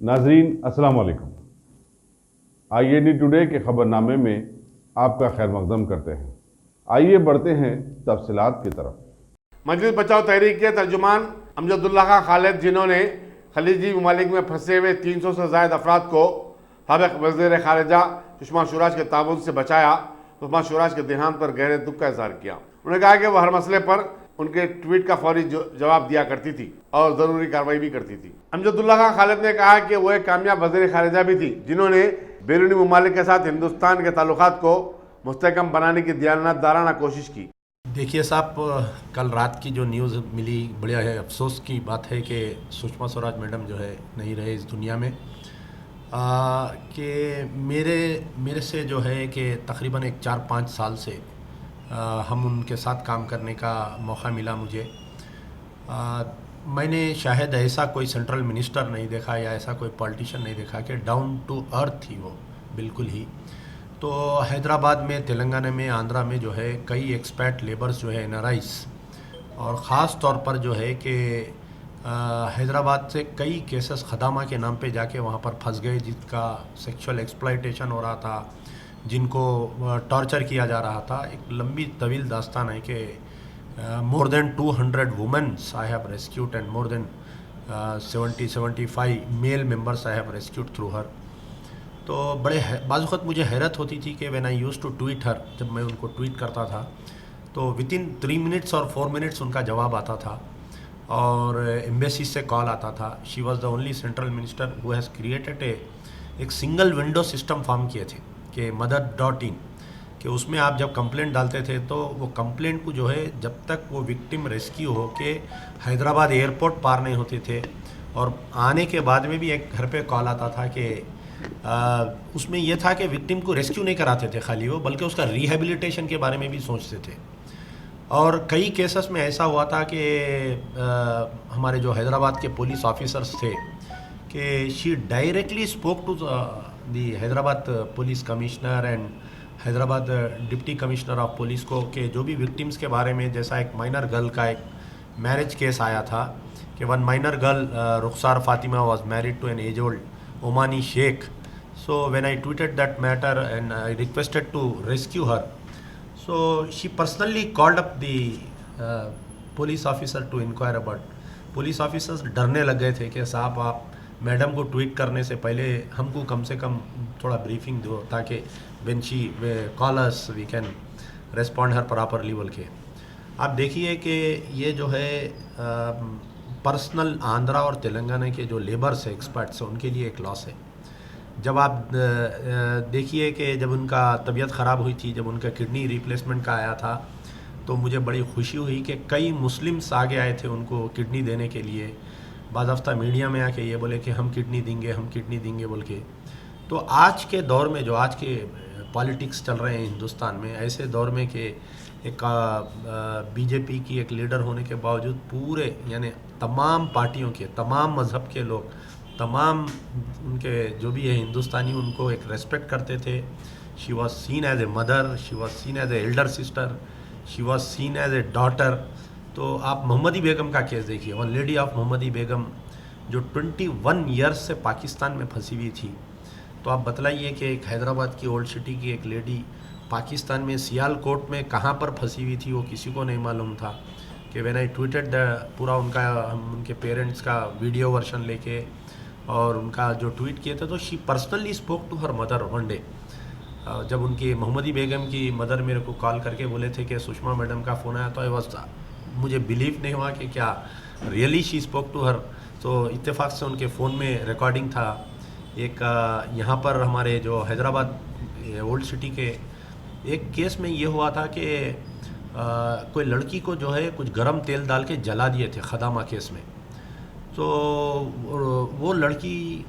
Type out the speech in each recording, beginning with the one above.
नाजरीन अस्सलाम वालेकुम। IAD टुडे के खबरनामे में आपका खैर मकदम करते हैं। आइए बढ़ते हैं तफसीलात की तरफ। मजलिस बचाओ तहरीक के तर्जुमान अमजदुल्लाह खां खालिद, जिन्होंने खलीजी ममालिक में फंसे हुए 300 से ज़ायद अफराद को साबिक़ वज़ीर ख़ारिजा सुषमा स्वराज के ताउन से बचाया, सुषमा स्वराज के देहांत पर गहरे दुख का इज़हार किया। उन्होंने कहा कि वह हर मसले पर उनके ट्वीट का फौरी जवाब दिया करती थी और ज़रूरी कार्रवाई भी करती थी। अमजदुल्लाह खां खालिद ने कहा कि वह एक कामयाब वज़ीर ख़ारिजा भी थी, जिन्होंने बैरूनी ममालिक के साथ हिंदुस्तान के ताल्लुकात को मुस्तहकम बनाने की दियानतदाराना कोशिश की। देखिए साहब, कल रात की जो न्यूज़ मिली, बढ़िया है, अफसोस की बात है कि सुषमा स्वराज मैडम जो है नहीं रहे इस दुनिया में। कि मेरे से जो है कि तकरीबन एक 4-5 साल से हम उनके साथ काम करने का मौका मिला मुझे। मैंने शायद ऐसा कोई सेंट्रल मिनिस्टर नहीं देखा या ऐसा कोई पॉलिटिशियन नहीं देखा कि डाउन टू अर्थ थी वो, बिल्कुल ही। तो हैदराबाद में, तेलंगाना में, आंध्रा में जो है कई एक्सपैट लेबर्स जो है NRIs, और ख़ास तौर पर जो है कि हैदराबाद से कई केसेस खदामा के नाम पे जाके वहाँ पर फंस गए, जिसका सेक्सुअल एक्सप्लॉयटेशन हो रहा था, जिनको टॉर्चर किया जा रहा था। एक लंबी तवील दास्तान है कि more than 200 womens I have rescued and more than 70-75 male members I have rescued through her. तो बड़े बाज़ मुझे हैरत होती थी कि when I use to tweet her, जब मैं उनको ट्वीट करता था तो वितिन 3 मिनट्स और 4 मिनट्स उनका जवाब आता था और एम्बेसी से कॉल आता था। She was the only central minister who has created एक सिंगल विंडो सिस्टम फॉर्म किए थे कि mother.in, कि उसमें आप जब कंप्लेंट डालते थे तो वो कंप्लेंट को जो है जब तक वो विक्टिम रेस्क्यू हो के हैदराबाद एयरपोर्ट पार नहीं होते थे, और आने के बाद में भी एक घर पे कॉल आता था कि उसमें यह था कि विक्टिम को रेस्क्यू नहीं कराते थे खाली वो, बल्कि उसका रिहेबिलिटेशन के बारे में भी सोचते थे। और कई केसेस में ऐसा हुआ था कि हमारे जो हैदराबाद के पुलिस ऑफिसर्स थे कि she directly spoke to the Hyderabad police commissioner and Hyderabad deputy commissioner of police को, कि जो भी विक्टिम्स के बारे में, जैसा एक माइनर गर्ल का एक मैरिज केस आया था कि one minor girl Rukhsar Fatima was married to an age old Omani Sheikh. So when I tweeted that matter and I requested to rescue her, so she personally called up the police officer to inquire about. Police officers डरने लग गए थे कि साहब आप madam को tweet करने से पहले हमको कम से कम थोड़ा ब्रीफिंग दो, ताकि when she call us we can respond her properly बोल के। आप देखिए कि ये जो है पर्सनल आंध्रा और तेलंगाना के जो लेबर्स है, एक्सपर्ट्स हैं, उनके लिए एक लॉस है। जब आप देखिए कि जब उनका तबीयत ख़राब हुई थी, जब उनका किडनी रिप्लेसमेंट का आया था, तो मुझे बड़ी खुशी हुई कि कई मुस्लिम्स आगे आए थे उनको किडनी देने के लिए। बाज़ हफ्ता मीडिया में आके ये बोले कि हम किडनी देंगे, हम किडनी देंगे बोल के। तो आज के दौर में, जो आज के पॉलिटिक्स चल रहे हैं हिंदुस्तान में, ऐसे दौर में कि एक बीजेपी की एक लीडर होने के बावजूद पूरे यानी तमाम पार्टियों के, तमाम मज़हब के लोग, तमाम उनके जो भी है हिंदुस्तानी, उनको एक रेस्पेक्ट करते थे। She was seen as a mother, she was seen as an elder sister, she was seen as a daughter. तो आप मोहम्मदी बेगम का केस देखिए, one lady of Mohammadi Begum जो 21 ईयर्स से पाकिस्तान में फंसी हुई थी। तो आप बतलाइए कि एक हैदराबाद की ओल्ड सिटी की एक लेडी पाकिस्तान में सियालकोट में कहाँ पर फंसी हुई थी वो किसी को नहीं मालूम था। कि व्हेन आई ट्वीटेड द पूरा उनका, हम उनके पेरेंट्स का वीडियो वर्जन लेके और उनका जो ट्वीट किए थे, तो she personally spoke to her mother one day. जब उनकी मोहम्मदी बेगम की मदर मेरे को कॉल करके बोले थे कि सुषमा मैडम का फ़ोन आया, तो आई वाज, मुझे बिलीव नहीं हुआ कि क्या really she spoke to her. तो इत्तेफाक से उनके फ़ोन में रिकॉर्डिंग था। एक यहाँ पर हमारे जो हैदराबाद ओल्ड सिटी के एक केस में ये हुआ था कि कोई लड़की को जो है कुछ गरम तेल डाल के जला दिए थे खदामा केस में। तो वो लड़की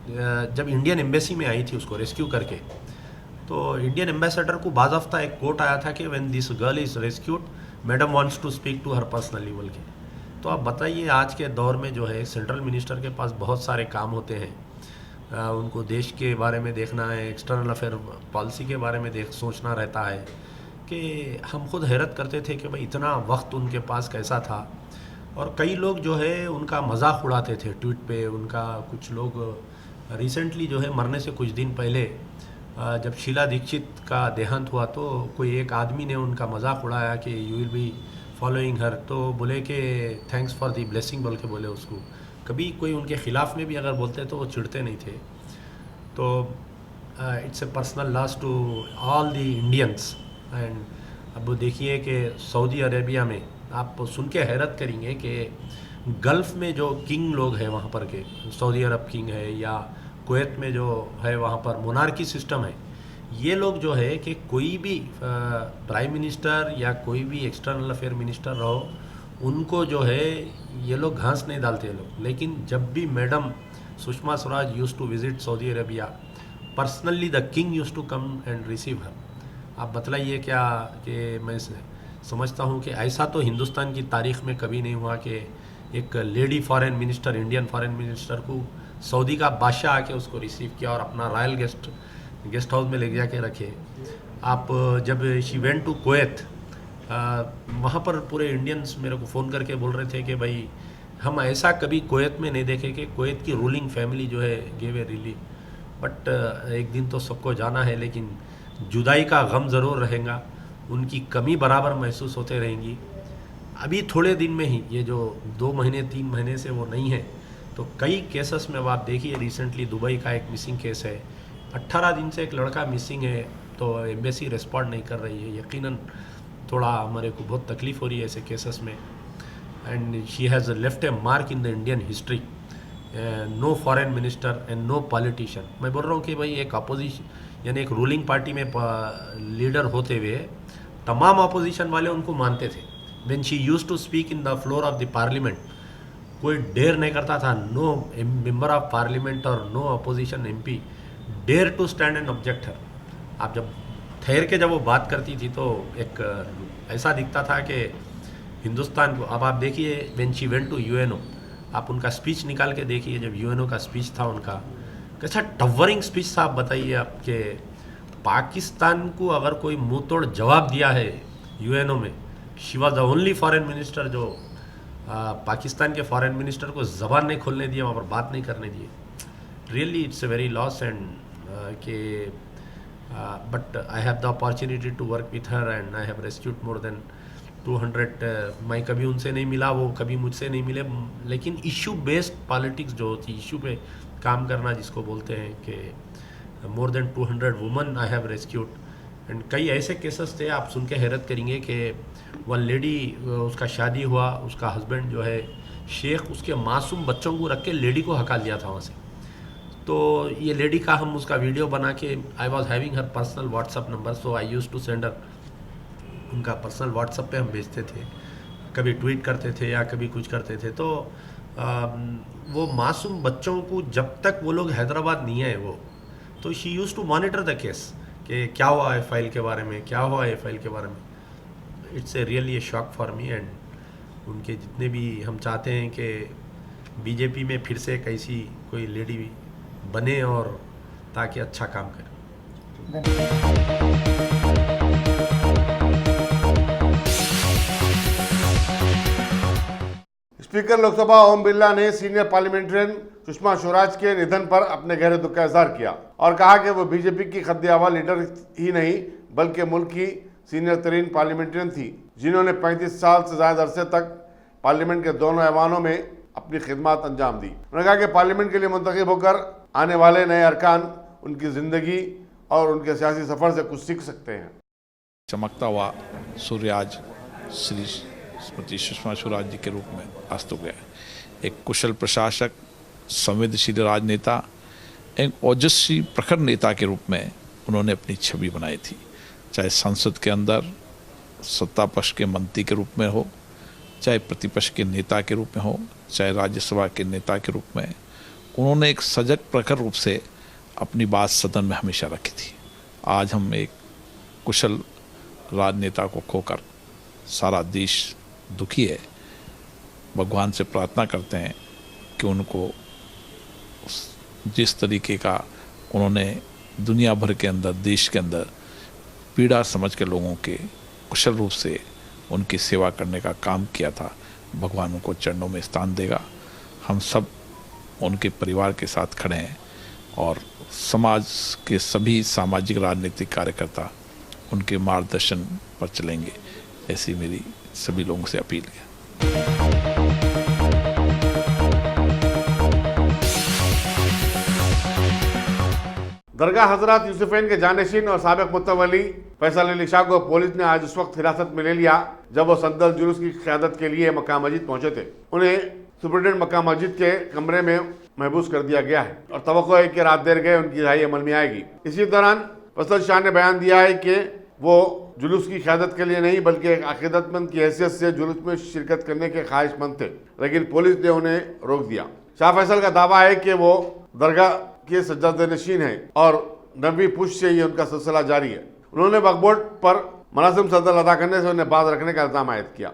जब इंडियन एम्बेसी में आई थी उसको रेस्क्यू करके, तो इंडियन एम्बेसडर को बाज़ाफ्ता एक कोट आया था कि when this girl is rescued madam wants to speak to her personally बोल के। तो आप बताइए, आज के दौर में जो है सेंट्रल मिनिस्टर के पास बहुत सारे काम होते हैं, उनको देश के बारे में देखना है, एक्सटर्नल अफेयर पॉलिसी के बारे में सोचना रहता है, कि हम खुद हैरत करते थे कि भाई इतना वक्त उनके पास कैसा था। और कई लोग जो है उनका मजाक उड़ाते थे ट्वीट पे, उनका कुछ लोग रिसेंटली जो है मरने से कुछ दिन पहले जब शीला दीक्षित का देहांत हुआ तो कोई एक आदमी ने उनका मजाक उड़ाया कि you will be following her, तो बोले कि थैंक्स फॉर दी ब्लेसिंग बोल के बोले उसको। कभी कोई उनके ख़िलाफ़ में भी अगर बोलते तो वो चिढ़ते नहीं थे। तो it's a personal loss to all the Indians. And अब देखिए कि सऊदी अरेबिया में आप सुन के हैरत करेंगे कि गल्फ़ में जो किंग लोग हैं वहाँ पर के, सऊदी अरब किंग है या कुवैत में जो है वहाँ पर मोनार्की सिस्टम है, ये लोग जो है कि कोई भी प्राइम मिनिस्टर या कोई भी एक्सटर्नल अफेयर मिनिस्टर रहो, उनको जो है ये लोग घास नहीं डालते लोग। लेकिन जब भी madam Sushma Swaraj use to visit Saudi Arabia, personally the king use to come and receive her. आप बतलाइए क्या कि मैं समझता हूँ कि ऐसा तो हिंदुस्तान की तारीख़ में कभी नहीं हुआ कि एक lady foreign minister, Indian foreign minister को सऊदी का बादशाह आके उसको रिसीव किया और अपना रॉयल गेस्ट हाउस में ले जाके रखे। आप जब शी वेंट टू कुवैत, वहाँ पर पूरे इंडियंस मेरे को फ़ोन करके बोल रहे थे कि भाई हम ऐसा कभी कुवैत में नहीं देखे कि कुवैत की रूलिंग फैमिली जो है गिव ए रिलीफ। बट एक दिन तो सबको जाना है, लेकिन जुदाई का गम ज़रूर रहेगा, उनकी कमी बराबर महसूस होते रहेंगी। अभी थोड़े दिन में ही, ये जो 2 महीने 3 महीने से वो नहीं है, तो कई केसेस में अब आप देखिए, रिसेंटली दुबई का एक मिसिंग केस है, 18 दिन से एक लड़का मिसिंग है, तो एम्बेसी रिस्पॉन्ड नहीं कर रही है। यकीनन थोड़ा हमारे को बहुत तकलीफ़ हो रही है ऐसे केसेस में। And she has left a mark in the Indian history. No foreign minister and no politician. मैं बोल रहा हूँ कि भाई एक अपोजिशन यानी एक रूलिंग पार्टी में लीडर होते हुए तमाम अपोजिशन वाले उनको मानते थे। When she used to speak in the floor of the parliament, कोई डेयर नहीं करता था, नो मेंबर ऑफ पार्लियामेंट और no opposition MP dare to stand and object her. आप जब ठहर के जब वो बात करती थी तो एक ऐसा दिखता था कि हिंदुस्तान को। अब आप देखिए when she went to UNO, आप उनका स्पीच निकाल के देखिए, जब यूएनओ का स्पीच था उनका, कैसा टवरिंग स्पीच था। आप बताइए आपके पाकिस्तान को अगर कोई मुंह तोड़ जवाब दिया है यूएनओ में, she was the only foreign minister जो पाकिस्तान के फॉरेन मिनिस्टर को ज़बान नहीं खोलने दिए, वहाँ पर बात नहीं करने दिए। Really it's a very loss. And के but I have the opportunity to work with her and I have rescued more than 200। मैं कभी उनसे नहीं मिला, वो कभी मुझसे नहीं मिले, लेकिन इशू बेस्ड पॉलिटिक्स जो होती, इशू पे काम करना जिसको बोलते हैं, कि more than 200 woman I have rescued. And कई ऐसे केसेस थे, आप सुन के हैरत करेंगे कि वन लेडी, उसका शादी हुआ, उसका हस्बैंड जो है शेख, उसके मासूम बच्चों को रख के लेडी को हका लिया था वहाँ से। तो ये लेडी का हम उसका वीडियो बना के, I was having her personal WhatsApp number, so I use to send her, उनका पर्सनल व्हाट्सअप पे हम भेजते थे, कभी ट्वीट करते थे या कभी कुछ करते थे। तो वो मासूम बच्चों को जब तक वो लोग हैदराबाद नहीं आए वो, तो she use to monitor the case कि क्या हुआ है फाइल के बारे में, क्या हुआ है फाइल के बारे में। It's a really a shock for me. And उनके जितने भी हम चाहते हैं कि बीजेपी में फिर से एक ऐसी कोई लेडी बने और ताकि अच्छा काम करे। स्पीकर लोकसभा ओम बिरला ने सीनियर पार्लियामेंटेरियन सुषमा स्वराज के निधन पर अपने गहरे दुख का इजहार किया और कहा कि वो बीजेपी की खद्दे-आवा लीडर ही नहीं बल्कि मुल्क की सीनियर तरीन पार्लियामेंटेरियन थी, जिन्होंने 35 साल से ज़्यादा अरसे तक पार्लियामेंट के दोनों ऐवानों में अपनी खिदमत अंजाम दी। उन्होंने कहा कि पार्लियामेंट के लिए मुंतखब होकर आने वाले नए अरकान उनकी ज़िंदगी और उनके सियासी सफ़र से कुछ सीख सकते हैं। चमकता हुआ सूर्य आज श्री श्रीमती सुषमा स्वराज जी के रूप में अस्त हो गया। एक कुशल प्रशासक, संवेदनशील राजनेता, एक ओजस्वी प्रखर नेता के रूप में उन्होंने अपनी छवि बनाई थी। चाहे संसद के अंदर सत्ता पक्ष के मंत्री के रूप में हो, चाहे प्रतिपक्ष के नेता के रूप में हो, चाहे राज्यसभा के नेता के रूप में, उन्होंने एक सजग प्रखर रूप से अपनी बात सदन में हमेशा रखी थी। आज हम एक कुशल राजनेता को खोकर सारा देश दुखी है। भगवान से प्रार्थना करते हैं कि उनको जिस तरीके का उन्होंने दुनिया भर के अंदर, देश के अंदर पीड़ा समझ के लोगों के कुशल रूप से उनकी सेवा करने का काम किया था, भगवान उनको चरणों में स्थान देगा। हम सब उनके परिवार के साथ खड़े हैं। और समाज के सभी सामाजिक राजनीतिक कार्यकर्ता उनके मार्गदर्शन पर चलेंगे, ऐसी मेरी सभी लोगों से अपील है। दरगाह हजरत यूसुफैन के जानशीन और साबिक मुतवली फैसल अली शाह को पुलिस ने आज उस वक्त हिरासत में ले लिया जब वो सद्दल जुलूस की क़यादत के लिए मक्का मस्जिद पहुंचे थे। उन्हें सुप्रिटेंडेंट मक्का मस्जिद के कमरे में महबूस कर दिया गया है और तवक्को है कि रात देर गए उनकी रिहाई अमल में आएगी। इसी दौरान फैसल शाह ने बयान दिया है कि वो जुलूस की क़यादत के लिए नहीं बल्कि एक अकीदतमंद की हैसियत से जुलूस में शिरकत करने के ख्वाहिशमंद थे, लेकिन पुलिस ने उन्हें रोक दिया। शाह फैसल का दावा है कि वो दरगाह के सज्जादनशीन है और 9वीं पुश्त से ये उनका सिलसिला जारी है। उन्होंने वक्फ बोर्ड पर मुनासिब सदर अदा करने से उन्हें बाज रखने का इल्जाम आयद किया।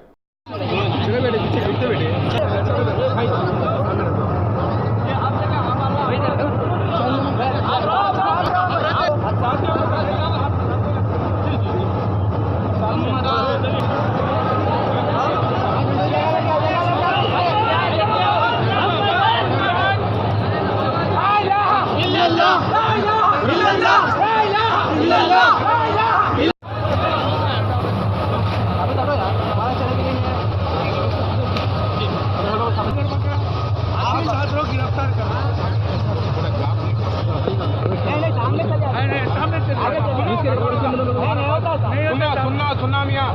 सुनना मियां,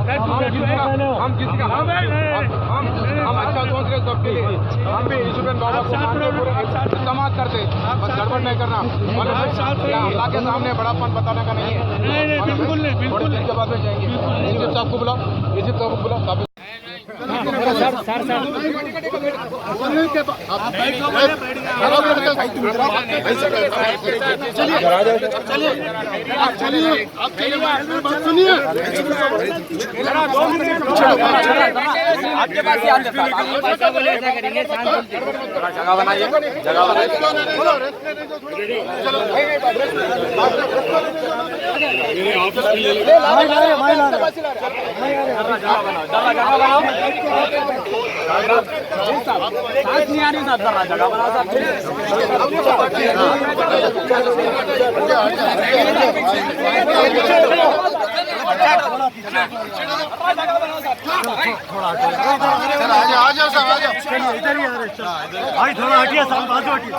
हम किसी का हम अच्छा सोच रहे सबके लिए, हम भी ईश्वरन बाबा को इस्तेमाल करते, बस गड़बड़ नहीं करना। अल्लाह के सामने बड़ापन बताने का नहीं है। बिल्कुल नहीं, बिल्कुल के बाद में जाएंगे। इजिप्ट साहब को बुलाओ, इजिप्ट साहब को बुलाओ। आपके पास ही आते हैं, पैसा बोले ऐसा करेंगे, जगह बनाइए, जगह बनाइए। इधर ही भाई थोड़ा हटिए, साहब बाजू हटिए।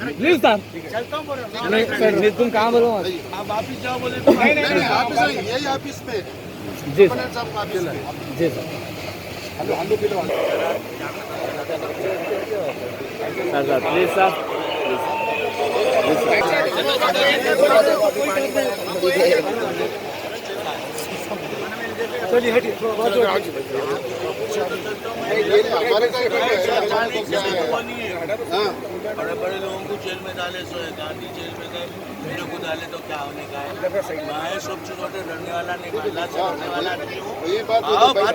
प्लीज सर, नहीं तुम कहाँ बोलो, आप ऑफिस जाओ बोले तो नहीं, यही ऑफिस में जी सर, जी सर। सर प्लीज सर, चलिए हटिए, बड़े बड़े लोगों को जेल में डाले, सो गांधी जेल में गए, मेरे को डाले तो क्या होने का है। मैं सब छोटे लड़ने वाला नहीं, महिला से लड़ने वाला नहीं हूँ। बात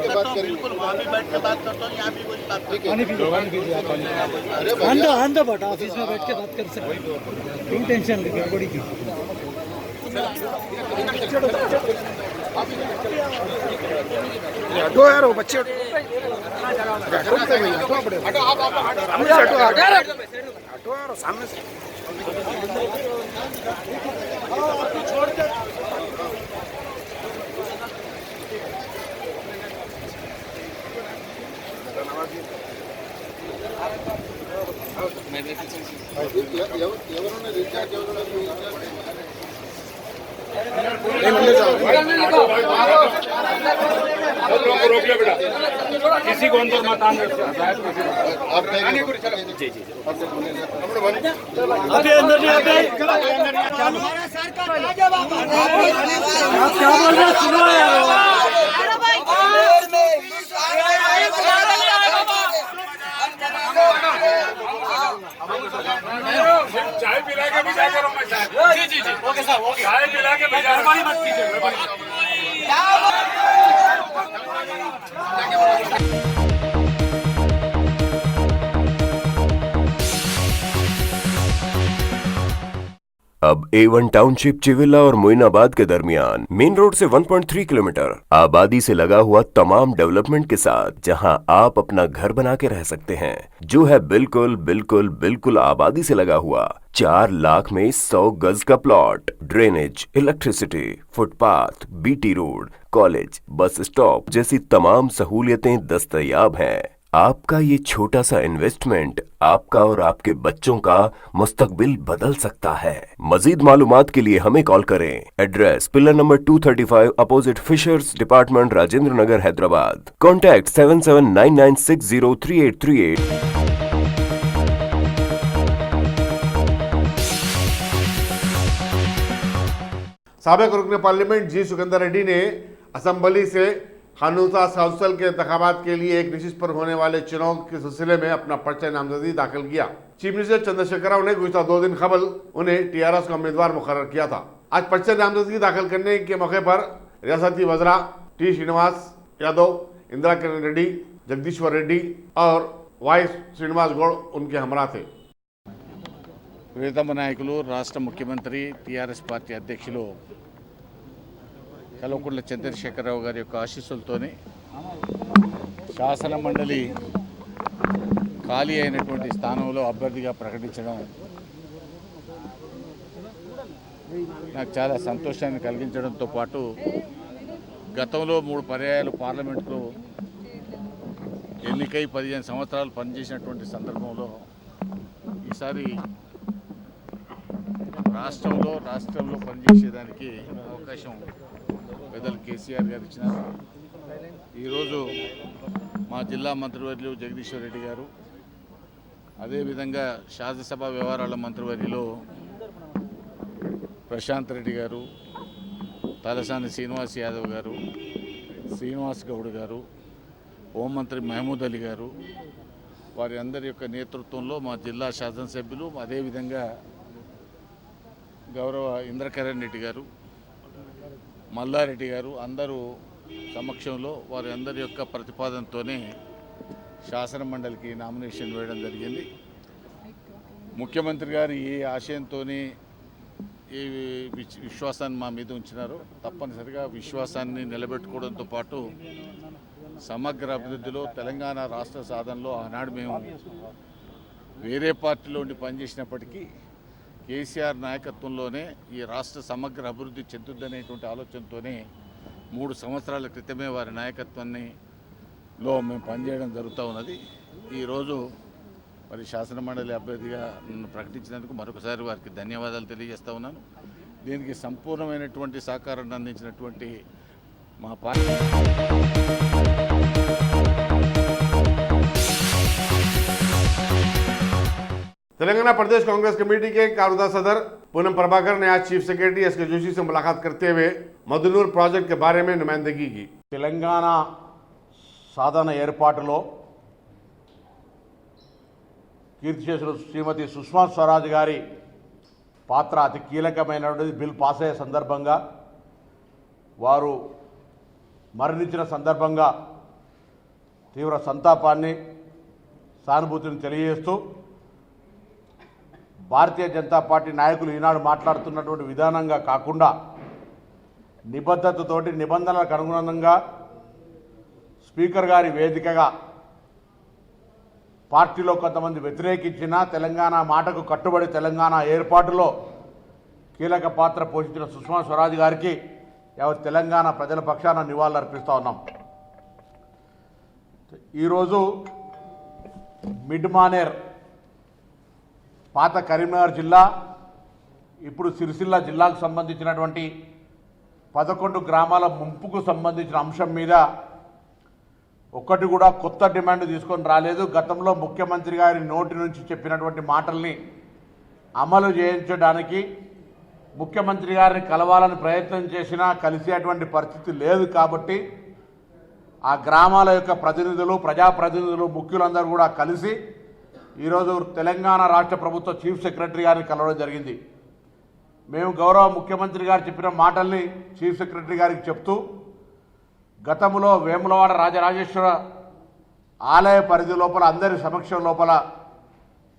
करता हूँ, बिल्कुल वहाँ भी बैठ के बात करता हूँ, यहाँ भी कुछ बात करता हूँ। बट ऑफिस में बैठ के बात कर सकते, टेंशन लेके बड़ी की हटो यार, वो बच्चे हटो यार सामने से। रोक लिया बेटा, किसी को अंदर मत आने। जी जी अभी अंदर नहीं आते। आप क्या बोल रहे हैं, सुनो यार। चाय पिला के भेजा करो मैं चाय। जी जी जी ओके सर, ओके। चाय पिला के भेजा, मेहरबानी मत कीजिए, मेहरबानी। अब A1 टाउनशिप चिविला और मोइनाबाद के दरमियान मेन रोड से 1.3 किलोमीटर आबादी से लगा हुआ तमाम डेवलपमेंट के साथ जहां आप अपना घर बना के रह सकते हैं, जो है बिल्कुल बिल्कुल बिल्कुल आबादी से लगा हुआ। 4 लाख में 100 गज का plot, drainage, electricity, footpath, BT road, college, bus stop जैसी तमाम सहूलियतें दस्तयाब हैं। आपका ये छोटा सा इन्वेस्टमेंट आपका और आपके बच्चों का मुस्तकबिल बदल सकता है। मजीद मालूमात के लिए हमें कॉल करें। Address pillar number 235 opposite fishers department, Rajendra Nagar, Hyderabad. Contact 7799603838। साबिक रुकन पार्लियामेंट जी सुगंधा रेड्डी ने असम्बली से खानूसा काउंसिल के इंतखाबात के लिए एक नशिस्त पर होने वाले चुनाव के सिलसिले में अपना पर्चा नामजदगी दाखिल किया। चीफ मिनिस्टर चंद्रशेखर राव ने गुज़िश्ता 2 दिन कबल उन्हें टीआरएस का उम्मीदवार मुकर्रर किया था। आज पर्चा नामजदगी दाखिल करने के मौके पर रियासती वज़रा टी श्रीनिवास यादव, इंदिरा किरण रेड्डी, जगदीश्वर रेड्डी और वाई श्रीनिवास गौड़ उनके हमरा थे। ప్రియతమ నాయకులు రాష్ట్ర ముఖ్యమంత్రి టీఆర్ఎస్ పార్టీ అధ్యక్షులు కల్వకుంట్ల చంద్రశేఖరరావు గారి యొక్క ఆశీస్సులతోనే శాసన మండలి ఖాళీ అయినటువంటి స్థానంలో అభ్యర్థిగా ప్రకటించడం నాకు చాలా సంతోషాన్ని కలిగించడంతో పాటు గతంలో 3 పర్యాయాలు పార్లమెంటులో ఎన్నికై 15 సంవత్సరాలు పనిచేసినటువంటి సందర్భంలో ఈసారి రాష్ట్రంలో పనిచేసేదానికి అవకాశం పెద్దలు కేసీఆర్ గారు ఇచ్చినారు. ఈరోజు మా జిల్లా మంత్రివర్యులు జగదీశ్వర్ రెడ్డి గారు, అదేవిధంగా శాసనసభ వ్యవహారాల మంత్రివర్యులు ప్రశాంత్ రెడ్డి గారు, తలసాని శ్రీనివాస్ యాదవ్ గారు, శ్రీనివాస్ గౌడ్ గారు, హోంమంత్రి మహమూద్ అలీ గారు, వారి అందరి యొక్క నేతృత్వంలో మా జిల్లా శాసనసభ్యులు, అదేవిధంగా గౌరవ ఇంద్రకరణ్ రెడ్డి గారు, మల్లారెడ్డి గారు అందరూ సమక్షంలో వారి అందరి యొక్క ప్రతిపాదనతోనే శాసన మండలికి నామినేషన్ వేయడం జరిగింది. ముఖ్యమంత్రి గారు ఏ ఆశయంతోనే ఏ విశ్వాసాన్ని మా మీద ఉంచినారో తప్పనిసరిగా విశ్వాసాన్ని నిలబెట్టుకోవడంతో పాటు సమగ్ర అభివృద్ధిలో తెలంగాణ రాష్ట్ర సాధనలో ఆనాడు మేము వేరే పార్టీలో ఉండి పనిచేసినప్పటికీ కేసీఆర్ నాయకత్వంలోనే ఈ రాష్ట్ర సమగ్ర అభివృద్ధి చెందుద్దనేటువంటి ఆలోచనతోనే 3 సంవత్సరాల క్రితమే వారి నాయకత్వాన్నిలో మేము పనిచేయడం జరుగుతూ ఉన్నది. ఈరోజు మరి శాసన మండలి అభ్యర్థిగా నన్ను ప్రకటించినందుకు మరొకసారి వారికి ధన్యవాదాలు తెలియజేస్తూ ఉన్నాను. దీనికి సంపూర్ణమైనటువంటి సహకారాన్ని అందించినటువంటి మా పార్టీ तेलंगाना प्रदेश कांग्रेस कमेटी के कारदा सदर पूनम प्रभाकर ने आज चीफ सेक्रेटरी एस.के. जोशी से मुलाकात करते हुए मधुनूर प्रोजेक्ट के बारे में नुमाइंदगी की। तेलंगाना साधन ఏర్పాటులో కీర్తిశేషులు శ్రీమతి సుష్మా స్వరాజ్ గారి పాత్ర అతి కీలకమైనటువంటి బిల్ పాస్ అయ్యే సందర్భంగా వారు మరణించిన సందర్భంగా తీవ్ర సంతాపాన్ని సానుభూతిని తెలియజేస్తూ భారతీయ జనతా పార్టీ నాయకులు ఈనాడు మాట్లాడుతున్నటువంటి విధానంగా కాకుండా నిబద్ధతతోటి నిబంధనలకు అనుగుణంగా స్పీకర్ గారి వేదికగా పార్టీలో కొంతమంది వ్యతిరేకించిన తెలంగాణ మాటకు కట్టుబడి తెలంగాణ ఏర్పాటులో కీలక పాత్ర పోషించిన సుష్మా స్వరాజ్ గారికి యావత్ తెలంగాణ ప్రజల పక్షాన నివాళులర్పిస్తూ ఉన్నాం. ఈరోజు మిడ్ మానేర్ పాత కరీంనగర్ జిల్లా, ఇప్పుడు సిరిసిల్ల జిల్లాకు సంబంధించినటువంటి 11 గ్రామాల ముంపుకు సంబంధించిన అంశం మీద ఒక్కటి కూడా కొత్త డిమాండ్ తీసుకొని రాలేదు. గతంలో ముఖ్యమంత్రి గారి నోటి నుంచి చెప్పినటువంటి మాటల్ని అమలు చేయించడానికి ముఖ్యమంత్రి గారిని కలవాలని ప్రయత్నం చేసినా కలిసేటువంటి పరిస్థితి లేదు. కాబట్టి ఆ గ్రామాల యొక్క ప్రతినిధులు, ప్రజాప్రతినిధులు, ముఖ్యులందరూ కూడా కలిసి ఈరోజు తెలంగాణ రాష్ట్ర ప్రభుత్వ చీఫ్ సెక్రటరీ గారిని కలవడం జరిగింది. మేము గౌరవ ముఖ్యమంత్రి గారు చెప్పిన మాటల్ని చీఫ్ సెక్రటరీ గారికి చెప్తూ గతంలో వేములవాడ రాజరాజేశ్వర ఆలయ పరిధి లోపల అందరి సమక్షం లోపల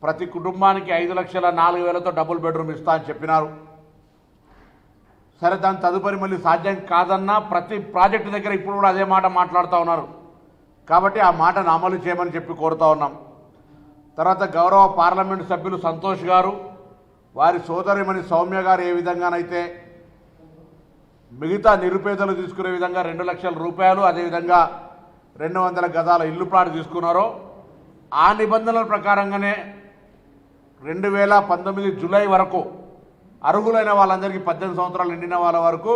ప్రతి కుటుంబానికి 5,04,000తో డబుల్ బెడ్రూమ్ ఇస్తా అని చెప్పినారు. సరే దాని తదుపరి మళ్ళీ సాధ్యం కాదన్నా ప్రతి ప్రాజెక్టు దగ్గర ఇప్పుడు కూడా అదే మాట మాట్లాడుతూ ఉన్నారు. కాబట్టి ఆ మాటను అమలు చేయమని చెప్పి కోరుతా ఉన్నాం. తర్వాత గౌరవ పార్లమెంటు సభ్యులు సంతోష్ గారు, వారి సోదరిమణి సౌమ్య గారు ఏ విధంగానైతే మిగతా నిరుపేదలు తీసుకునే విధంగా 2 లక్షల రూపాయలు, అదేవిధంగా 200 గజాల ఇల్లు ప్లాట్ తీసుకున్నారో ఆ నిబంధనల ప్రకారంగానే 2019 జూలై వరకు అర్హులైన వాళ్ళందరికీ 18 సంవత్సరాలు నిండిన వాళ్ళ వరకు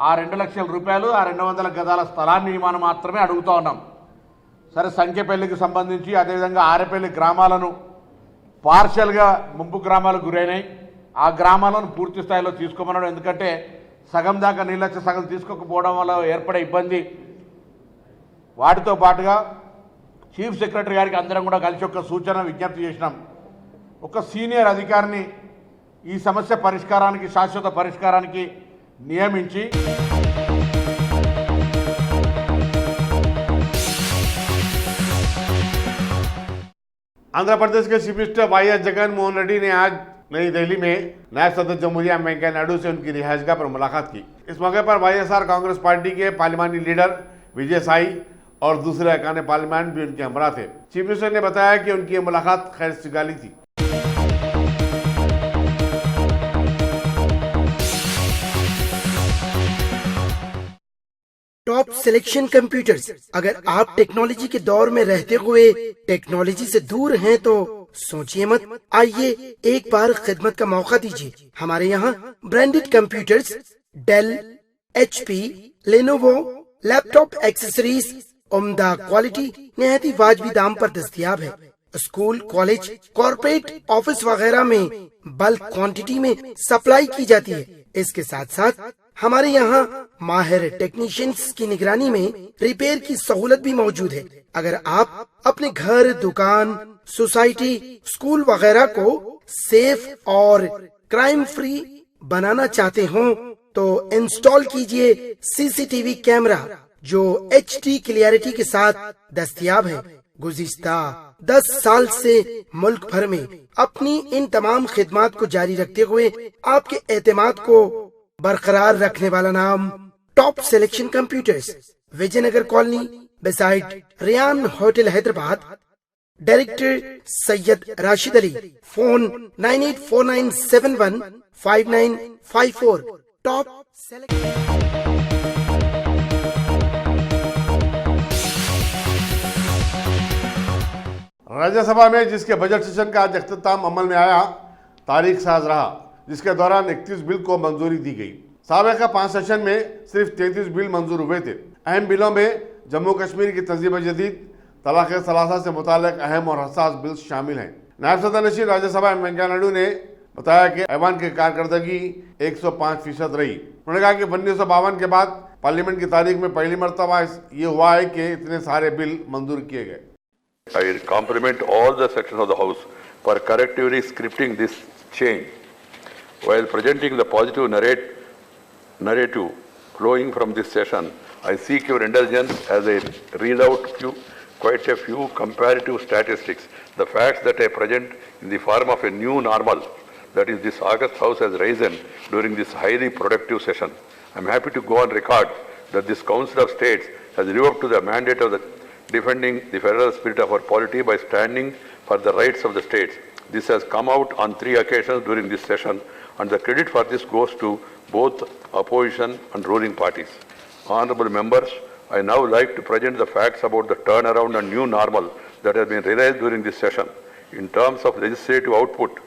ఆ 2 లక్షల రూపాయలు, ఆ 200 గజాల స్థలాన్ని మనం మాత్రమే అడుగుతూ ఉన్నాం. సరే సంఖ్యపల్లికి సంబంధించి అదేవిధంగా ఆరేపల్లి గ్రామాలను పార్షియల్గా ముంపు గ్రామాలకు గురైనాయి. ఆ గ్రామాలను పూర్తి స్థాయిలో తీసుకోమన్నాడు. ఎందుకంటే సగం దాకా నీళ్ళొచ్చి సగం తీసుకోకపోవడం వల్ల ఏర్పడే ఇబ్బంది. వాటితో పాటుగా చీఫ్ సెక్రటరీ గారికి అందరం కూడా కలిసి ఒక సూచన విజ్ఞప్తి చేసినాం. ఒక సీనియర్ అధికారిని ఈ సమస్య పరిష్కారానికి, శాశ్వత పరిష్కారానికి నియమించి आंध्र प्रदेश के chief minister YS Jagan Mohan Reddy ने आज नई दिल्ली में नायब सदर जमहूरिया वेंकैया नायडू से उनकी रिहाइशगाह पर मुलाकात की। इस मौके पर वाईएसआर कांग्रेस पार्टी के पार्लिमानी लीडर विजय साई और दूसरे अरकान पार्लियामेंट भी उनके हमरा थे। चीफ मिनिस्टर ने बताया कि उनकी ये मुलाकात खैर सिगाली थी। Top selection computers. अगर आप टेक्नोलॉजी के दौर में रहते हुए टेक्नोलॉजी से दूर हैं तो सोचिए मत, आइए एक बार खिदमत का मौका दीजिए। हमारे यहाँ branded computers Dell, HP, Lenovo, laptop accessories उम्दा क्वालिटी निहायत ही वाजबी दाम पर दस्तयाब है। स्कूल, कॉलेज, कॉर्पोरेट, ऑफिस वगैरह में बल्क क्वांटिटी में सप्लाई की जाती है। इसके साथ साथ हमारे यहाँ माहिर टेक्नीशियंस की निगरानी में रिपेयर की सहूलत भी मौजूद है। अगर आप अपने घर, दुकान, सोसाइटी, स्कूल वगैरह को सेफ और क्राइम फ्री बनाना चाहते हो तो इंस्टॉल कीजिए CCTV कैमरा जो HD क्लियरिटी के साथ दस्तयाब है। गुज़िश्ता 10 साल से मुल्क भर में अपनी इन तमाम खिदमात को जारी रखते हुए आपके एतमाद को बरकरार रखने वाला नाम top selection computers, Vijayanagar colony beside Riyan hotel Hyderabad. Director Syed Rashid Ali. Phone 9849715954। Top Rajya Sabha में जिसके बजट सेशन का आज अख्तिताम अमल में आया, तारीख साज रहा, जिसके दौरान 31 बिल को मंजूरी दी गई। साबिक़ा 5 सेशन में सिर्फ 33 बिल मंजूर हुए थे। अहम बिलों में जम्मू कश्मीर की तंजीम जदीद, तलाक़ सलासा से मुताल्लिक़ अहम और हसास बिल शामिल हैं। नायब सदर नशीन राज्यसभा वेंकैया नायडू ने बताया कि ऐवान की कारकर्दगी 105% रही। उन्होंने कहा कि 1952 के बाद पार्लियामेंट की तारीख में पहली मरतबा ये हुआ है कि इतने सारे बिल मंजूर किए गए। I compliment all the sections of the House for correctively scripting this change. While presenting the positive narrative flowing from this session, I seek your indulgence as I read out quite a few comparative statistics, the facts that I present in the form of a new normal, that is this August House has risen during this highly productive session. I am happy to go on record that this Council of States has lived up to the mandate of defending the federal spirit of our polity by standing for the rights of the states. This has come out on 3 occasions during this session, and the credit for this goes to both opposition and ruling parties. Honorable members, I now like to present the facts about the turnaround and new normal that has been realized during this session. In terms of legislative output,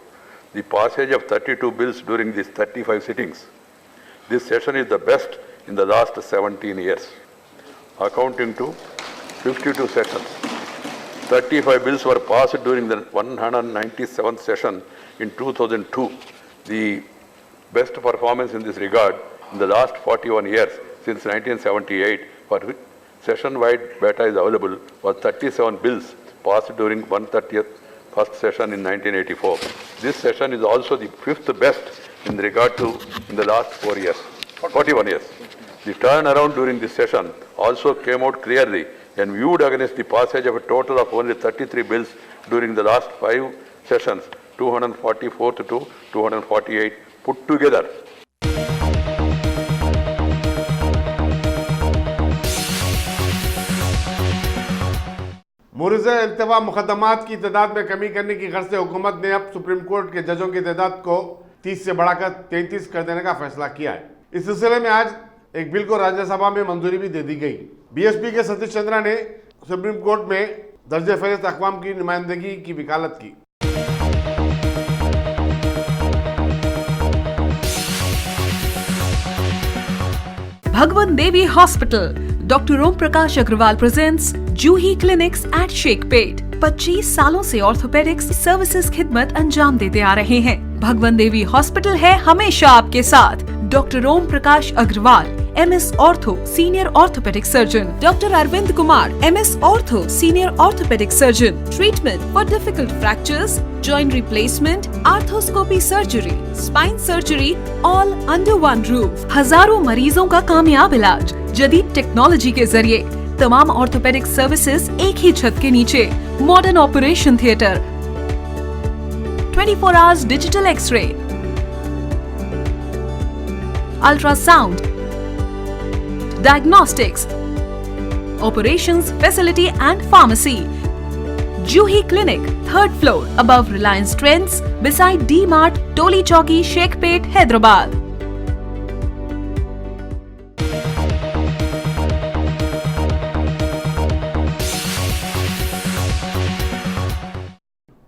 the passage of 32 bills during these 35 sittings. This session is the best in the last 17 years. Accounting to 52 sessions, 35 bills were passed during the 197th session in 2002. The best performance in this regard in the last 41 years since 1978, for which session-wide data is available, was 37 bills passed during 131st session in 1984. This session is also the 5th best in regard to in the last 41 years. The turnaround during this session also came out clearly and viewed against the passage of a total of only 33 bills during the last 5 sessions, 244 to 248 put together. मुरीज़ इल्तिवा मुकदमात की तादाद में कमी करने की गर्ज से हुकूमत ने अब सुप्रीम कोर्ट के जजों की तादाद को 30 से बढ़ाकर 33 कर देने का फैसला किया है। इस सिलसिले में आज एक बिल को राज्यसभा में मंजूरी भी दे दी गई। बीएसपी के सतीश चंद्रा ने सुप्रीम कोर्ट में दर्जे फहरिस्त अक़वाम की नुमाइंदगी की वकालत की। Bhagwan Devi Hospital, Dr. Om Prakash Agrawal presents Juhi Clinics at Sheikhpet। 25 सालों से ऑर्थोपेडिक्स सर्विसेज खिदमत अंजाम देते आ रहे हैं। भगवान देवी हॉस्पिटल है हमेशा आपके साथ। Doctor Om Prakash Agarwal, MS ortho senior orthopaedic surgeon, doctor Arvind Kumar, MS ortho senior orthopaedic surgeon. Treatment for difficult fractures, joint replacement, arthroscopy surgery, spine surgery, all under one roof. हजारों मरीजों का कामयाब इलाज जदीद टेक्नोलॉजी के जरिए। तमाम ऑर्थोपेडिक सर्विसेज एक ही छत के नीचे। Modern operation theatre, 24 hours digital X-ray, ultrasound, diagnostics, operations facility and pharmacy. Juhi Clinic, 3rd floor, above Reliance Trends, beside D-Mart, Toli Chowki, Sheikhpet, Hyderabad.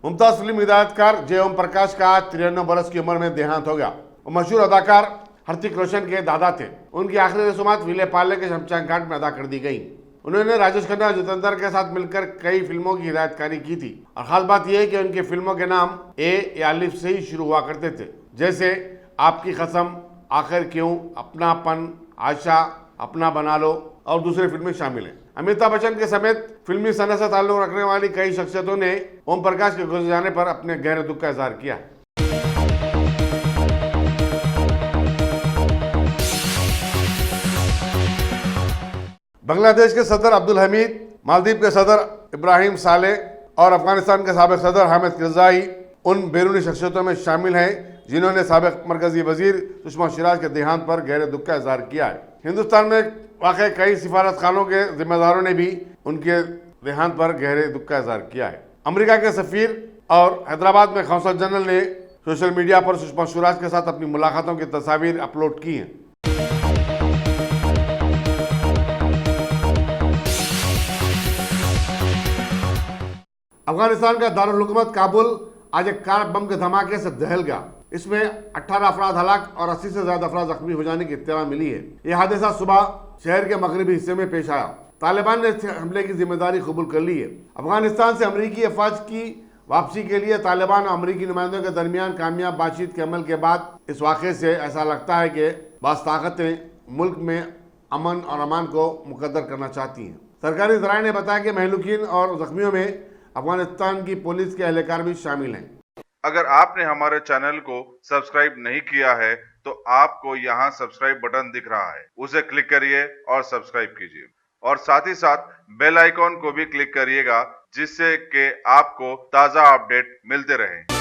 Mumtaz film हिदायतकार जय ओम प्रकाश का 93 बरस की उम्र में देहांत हो गया। वो मशहूर अदाकार हृतिक रोशन के दादा थे। उनकी आखिरी रसूमात विले पार्ले के शमशान घाट में अदा कर दी गई। उन्होंने राजेश खन्ना और जितेंद्र के साथ मिलकर कई फिल्मों की हिदायतकारी की थी और खास बात यह है कि उनकी फिल्मों के नाम ए या अलिफ से ही शुरू हुआ करते थे, जैसे आपकी कसम, आखिर क्यों, अपनापन, आशा, अपना बना लो और दूसरी फिल्में शामिल हैं। अमिताभ बच्चन के समेत फिल्मी सनत से ताल्लुक रखने वाली कई शख्सियतों ने ओम प्रकाश के गुजर जाने पर अपने गहरे दुख का इजहार किया। बांग्लादेश के सदर अब्दुल हमीद, मालदीव के सदर इब्राहिम सालेह और अफगानिस्तान के साबिक सदर हामिद करज़ाई उन बैरूनी शख्सियतों में शामिल हैं जिन्होंने साबिक मरकजी वजीर सुषमा स्वराज के देहांत पर गहरे दुख का इजहार किया है। हिंदुस्तान में वाक़ई कई सिफारत खानों के जिम्मेदारों ने भी उनके देहांत पर गहरे दुख का इजहार किया है। अमेरिका के सफ़ीर और हैदराबाद में कौंसल जनरल ने सोशल मीडिया पर सुषमा स्वराज के साथ अपनी मुलाकातों की तस्वीर अपलोड की हैं। अफगानिस्तान का दारुल हुकूमत काबुल आज एक कार बम के धमाके से दहल गया। इसमें 18 अफराद हलाक और 80 से ज्यादा अफराद जख्मी हो जाने की इत्तला मिली है। यह हादसा सुबह शहर के मगरबी हिस्से में पेश आया। तालिबान ने इस हमले की जिम्मेदारी कबूल कर ली है। अफगानिस्तान से अमरीकी अफवाज की वापसी के लिए तालिबान और अमरीकी नुमाइंदों के दरमियान कामयाब बातचीत के अमल के बाद इस वाक़े से ऐसा लगता है कि बाज़ ताकतें मुल्क में अमन और अमान को मुकद्दर करना चाहती हैं। सरकारी ज़राए ने बताया कि महलूकीन और जख्मियों में अफगानिस्तान की पुलिस के एहलकार भी शामिल हैं। अगर आपने हमारे चैनल को सब्सक्राइब नहीं किया है तो आपको यहाँ सब्सक्राइब बटन दिख रहा है, उसे क्लिक करिए और सब्सक्राइब कीजिए और साथ ही साथ बेल आइकॉन को भी क्लिक करिएगा जिससे कि आपको ताज़ा अपडेट मिलते रहें।